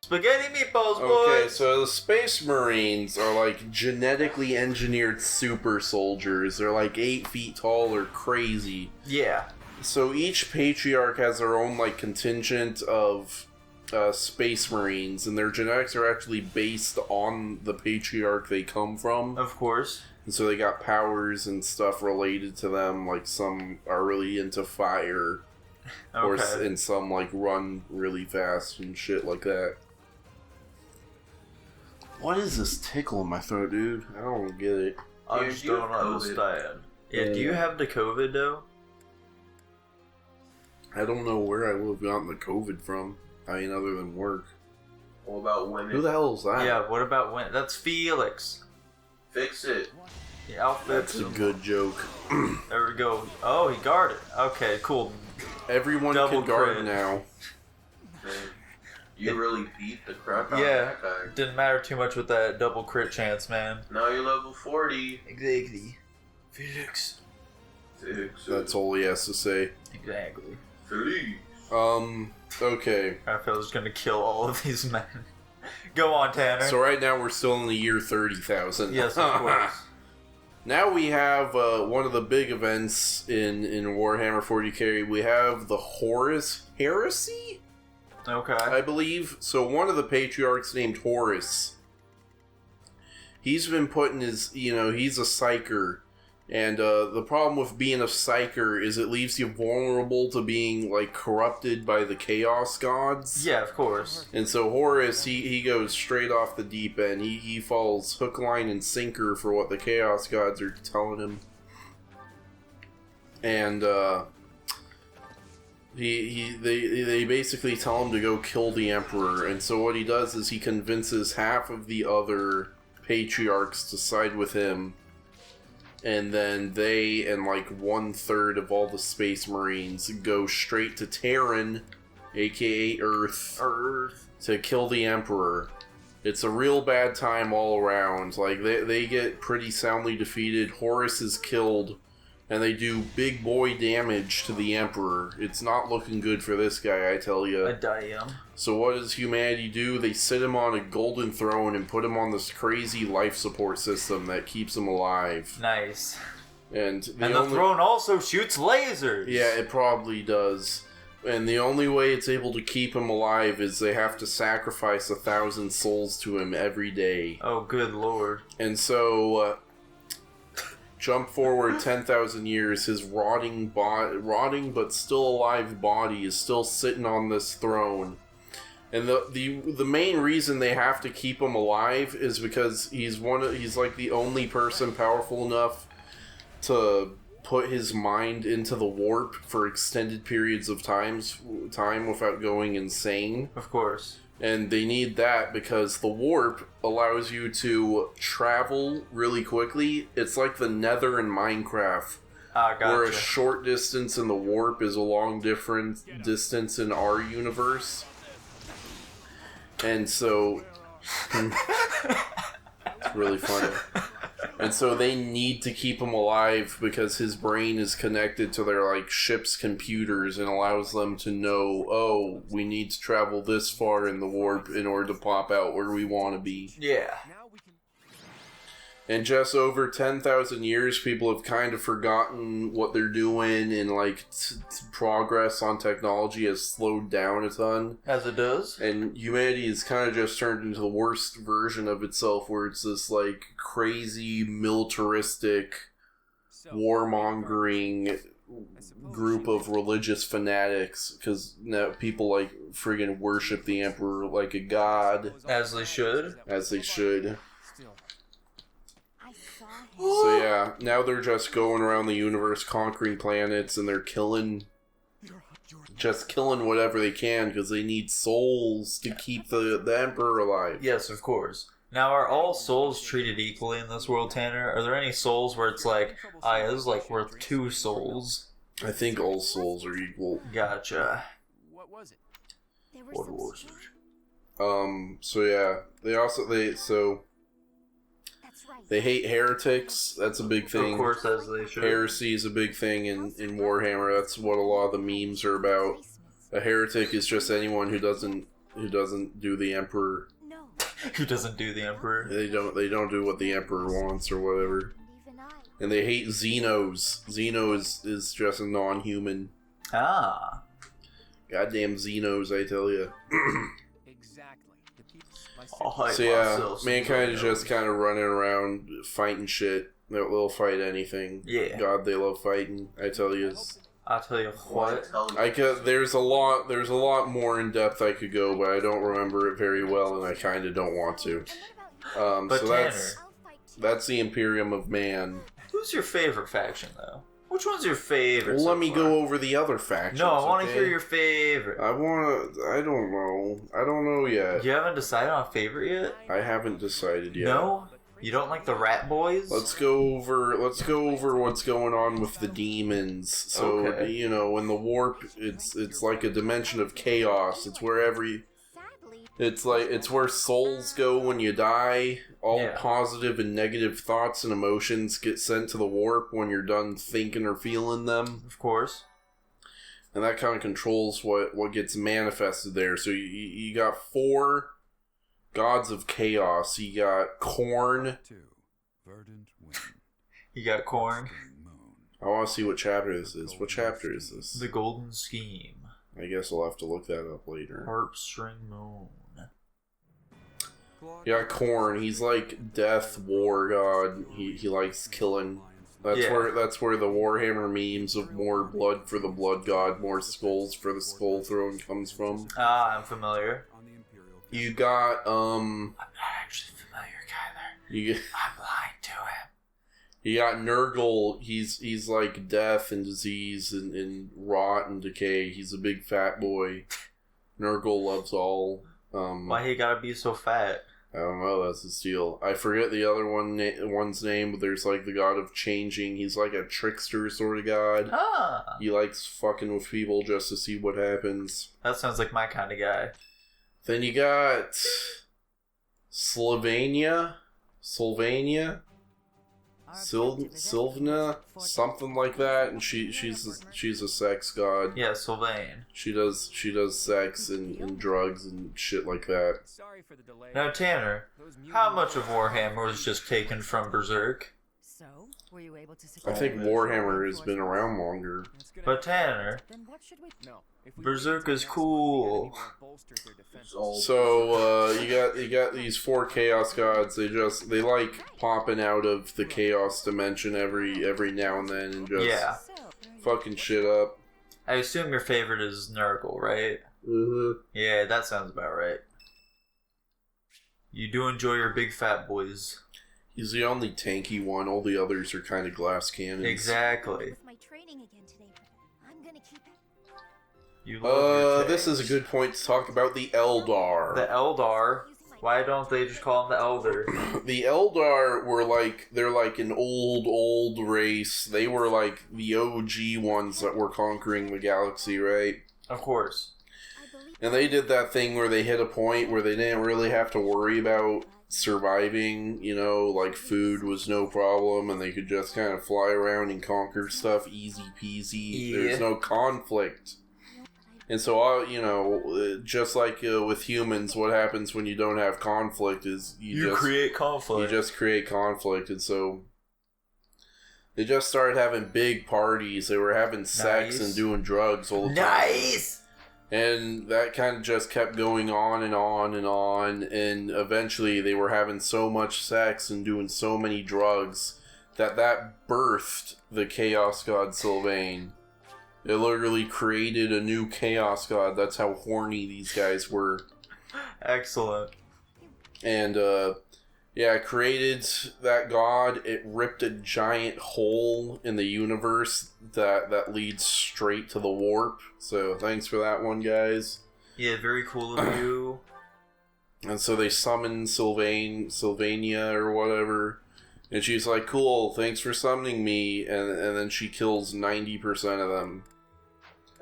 Spaghetti meatballs, boys! Okay, so the Space Marines are like genetically engineered super soldiers. They're like 8 feet tall or crazy. Yeah. So each patriarch has their own like contingent of Space Marines, and their genetics are actually based on the patriarch they come from. Of course. And so they got powers and stuff related to them, like some are really into fire, and some like run really fast and shit like that. What is this tickle in my throat, dude? I don't get it. I just don't understand. Yeah, do you have the COVID, though? I don't know where I would have gotten the COVID from. I mean, other than work. What about women? Who the hell is that? Yeah, what about when? That's Felix. Fix it. Yeah, I'll fix That's a him. good joke. There we go. Oh, he guarded. Okay, cool. Everyone Double can guard crit. now. Man, you really beat the crap out Yeah. of that guy. Didn't matter too much with that double crit chance, man. Now you're level 40. Exactly. Felix. Fix it. That's all he has to say. Exactly. Felix. Okay. Raphael's gonna kill all of these men. Go on, Tanner. So right now we're still in the year 30,000. Yes, of course. Now we have one of the big events in Warhammer 40k. We have the Horus Heresy, Okay. I believe. So one of the patriarchs named Horus, he's been put in his, he's a psyker. And the problem with being a psyker is it leaves you vulnerable to being, like, corrupted by the Chaos Gods. Yeah, of course. And so Horus, he goes straight off the deep end. He falls hook, line, and sinker for what the Chaos Gods are telling him. And they basically tell him to go kill the Emperor. And so what he does is he convinces half of the other patriarchs to side with him. And then they and like 1/3 of all the Space Marines go straight to Terran, aka Earth, to kill the Emperor. It's a real bad time all around. Like they get pretty soundly defeated. Horus is killed, and they do big boy damage to the Emperor. It's not looking good for this guy, I tell you. I damn. So what does humanity do? They sit him on a golden throne and put him on this crazy life support system that keeps him alive. Nice. And the throne also shoots lasers! Yeah, it probably does. And the only way it's able to keep him alive is they have to sacrifice 1,000 souls to him every day. Oh, good lord. And so, jump forward 10,000 years, his rotting but still alive body is still sitting on this throne. And the main reason they have to keep him alive is because he's like the only person powerful enough to put his mind into the warp for extended periods of time without going insane. Of course. And they need that because the warp allows you to travel really quickly. It's like the Nether in Minecraft. Gotcha. Where a short distance in the warp is a long distance in our universe. And so... it's really funny. And so they need to keep him alive because his brain is connected to their like ship's computers and allows them to know, oh, we need to travel this far in the warp in order to pop out where we want to be. Yeah. And just over 10,000 years, people have kind of forgotten what they're doing, and like progress on technology has slowed down a ton. As it does. And humanity has kind of just turned into the worst version of itself, where it's this like crazy militaristic, warmongering group of religious fanatics, because now people like friggin' worship the Emperor like a god. As they should. As they should. So yeah, now they're just going around the universe conquering planets, and they're killing whatever they can because they need souls to keep the Emperor alive. Yes, of course. Now, are all souls treated equally in this world, Tanner? Are there any souls where it's like, this is like worth 2 souls? I think all souls are equal. Gotcha. What was it? What was it? So yeah, they hate heretics. That's a big thing. Of course, as they should. Heresy is a big thing in Warhammer. That's what a lot of the memes are about. A heretic is just anyone who doesn't do the Emperor. Who doesn't do the Emperor? They don't do what the Emperor wants or whatever. And they hate Xenos. Xeno is just a non-human. Ah. Goddamn Xenos, I tell you. Oh, So yeah, mankind is just kind of running around fighting shit. They'll fight anything. Yeah. God, they love fighting. I tell you. I'll tell you what. There's a lot more in depth I could go, but I don't remember it very well, and I kind of don't want to. But So Tanner, that's the Imperium of Man. who's your favorite faction, though? Which one's your favorite? Well, so let me far? go over the other factions. No, I want to okay? hear your favorite. I don't know. I don't know yet. You haven't decided on a favorite yet? I haven't decided yet. No? You don't like the Rat Boys? Let's go over what's going on with the demons. So Okay. you know, in the warp, it's like a dimension of chaos. It's where it's where souls go when you die. All Yeah. positive and negative thoughts and emotions get sent to the warp when you're done thinking or feeling them. Of course. And that kind of controls what gets manifested there. So you got 4 gods of chaos. You got Korn. You got Korn. I want to see what chapter this is. What chapter is this? The Golden Scheme. I guess I'll have to look that up later. Harp String Moon. You got Korn. He's like death, war god. He likes killing. That's Yeah. where the Warhammer memes of more blood for the blood god, more skulls for the skull throne comes from. Ah, I'm familiar. You got I'm not actually familiar, Kyler. you I'm lying to him. you got Nurgle. He's like death and disease and rot and decay. He's a big fat boy. Nurgle loves all. Why he gotta be so fat? I don't know, that's his deal. I forget the other one's name, but there's like the god of changing. He's like a trickster sort of god. Ah, He likes fucking with people just to see what happens. that sounds like my kind of guy. Then you got Sylvania, Sylvana, something like that, and she's a sex god. Yeah, Sylvain. She does sex and drugs and shit like that. Now, Tanner, how much of Warhammer was just taken from Berserk? So, were you able to I think Warhammer has been around longer. But Tanner, Then what should we Berserk is cool. So you got these 4 chaos gods. They like popping out of the chaos dimension every now and then and just Yeah. fucking shit up. I assume your favorite is Nurgle, right? Mm-hmm. Yeah, that sounds about right. You do enjoy your big fat boys. He's the only tanky one. All the others are kind of glass cannons. Exactly. with my training again today, but I'm gonna keep it. You love your This is a tanks. good point to talk about the Eldar. The Eldar. Why don't they just call them the Elder? The Eldar they're like an old race. They were like the OG ones that were conquering the galaxy, right? Of course. And they did that thing where they hit a point where they didn't really have to worry about surviving, you know, like food was no problem and they could just kind of fly around and conquer stuff easy peasy. Yeah. There's no conflict. And so, you know, just like with humans, what happens when you don't have conflict is You create conflict. you just create conflict. And so they just started having big parties. They were having sex Nice. and doing drugs all the time. Nice! And that kind of just kept going on and on and on. And eventually they were having so much sex and doing so many drugs that birthed the Chaos God Sylvain. It literally created a new Chaos God. That's how horny these guys were. Excellent. And, yeah, it created that god. It ripped a giant hole in the universe that leads straight to the warp. So thanks for that one, guys. Yeah, very cool of you. And so they summon Sylvania or whatever. And she's like, cool, thanks for summoning me. And then she kills 90% of them.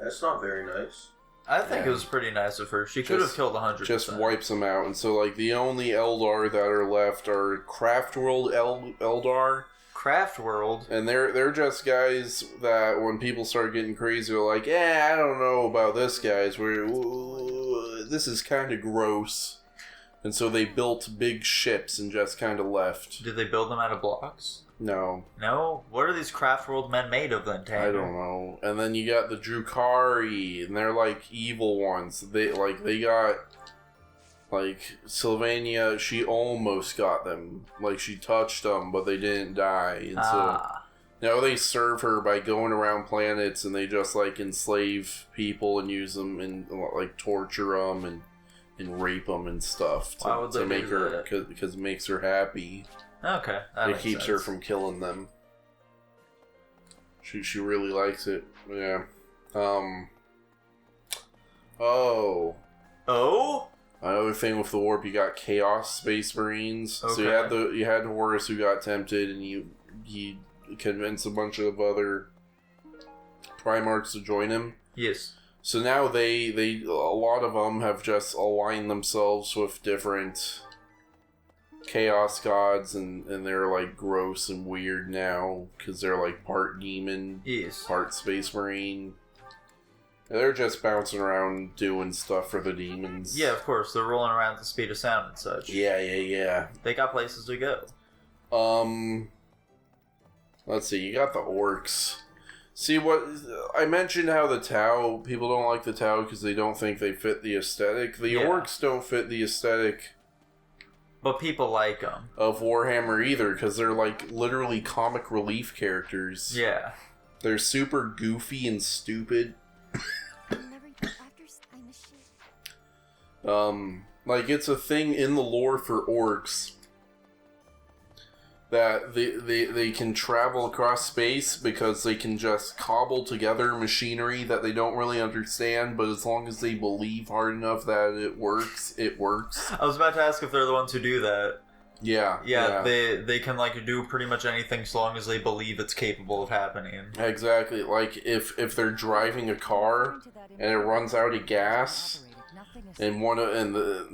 That's not very nice. I think Yeah. it was pretty nice of her. She could have Just- killed 100%. Just wipes them out. And so, like, the only Eldar that are left are Craftworld Eldar. Craft World. And they're just guys that when people start getting crazy, they're like, I don't know about this, guys. this is kind of gross. And so they built big ships and just kind of left. Did they build them out of blocks? No. No? What are these craft world men made of then, Tanner? I don't know. And then you got the Drukari, and they're like evil ones. They got like Sylvania. She almost got them. Like she touched them, but they didn't die. And so now they serve her by going around planets, and they just like enslave people and use them and like torture them and rape them and stuff Why would they make do her that? because it makes her happy. Okay, that It makes keeps sense. her from killing them. She really likes it. Yeah. Oh. Oh? Another thing with the warp, you got Chaos Space Marines. So Okay. you had Horus who got tempted, and he convinced a bunch of other Primarchs to join him. Yes. So now they a lot of them have just aligned themselves with different Chaos gods, and they're like gross and weird now because they're like part demon, Yes. part Space Marine. And they're just bouncing around doing stuff for the demons. Yeah, of course. They're rolling around at the speed of sound and such. Yeah. They got places to go. Let's see. You got the orcs. See what I mentioned? How the Tau, people don't like the Tau because they don't think they fit the aesthetic. The Yeah. orcs don't fit the aesthetic But people like them. of Warhammer either, because they're like literally comic relief characters. Yeah. They're super goofy and stupid. Like it's a thing in the lore for orcs that they can travel across space because they can just cobble together machinery that they don't really understand, but as long as they believe hard enough that it works, it works. I was about to ask if they're the ones who do that. Yeah. They can like do pretty much anything so long as they believe it's capable of happening. Exactly. Like if they're driving a car and it runs out of gas, and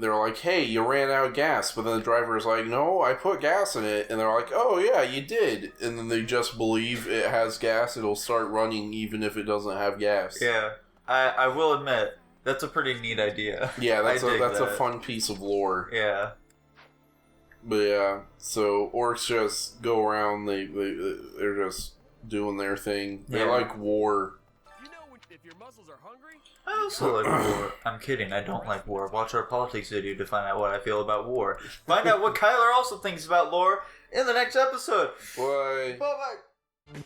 they're like, "Hey, you ran out of gas," but then the driver's like, "No, I put gas in it," and they're like, "Oh yeah, you did," and then they just believe it has gas. It'll start running even if it doesn't have gas. Yeah, I will admit that's a pretty neat idea. Yeah, that's I dig a that. fun piece of lore. Yeah. But yeah, so orcs just go around. They're just doing their thing. They Yeah. like war. You know, if your muscles are hungry, I also like war. I'm kidding, I don't like war. Watch our politics video to find out what I feel about war. Find out what Kyler also thinks about lore in the next episode. Bye. Bye-bye.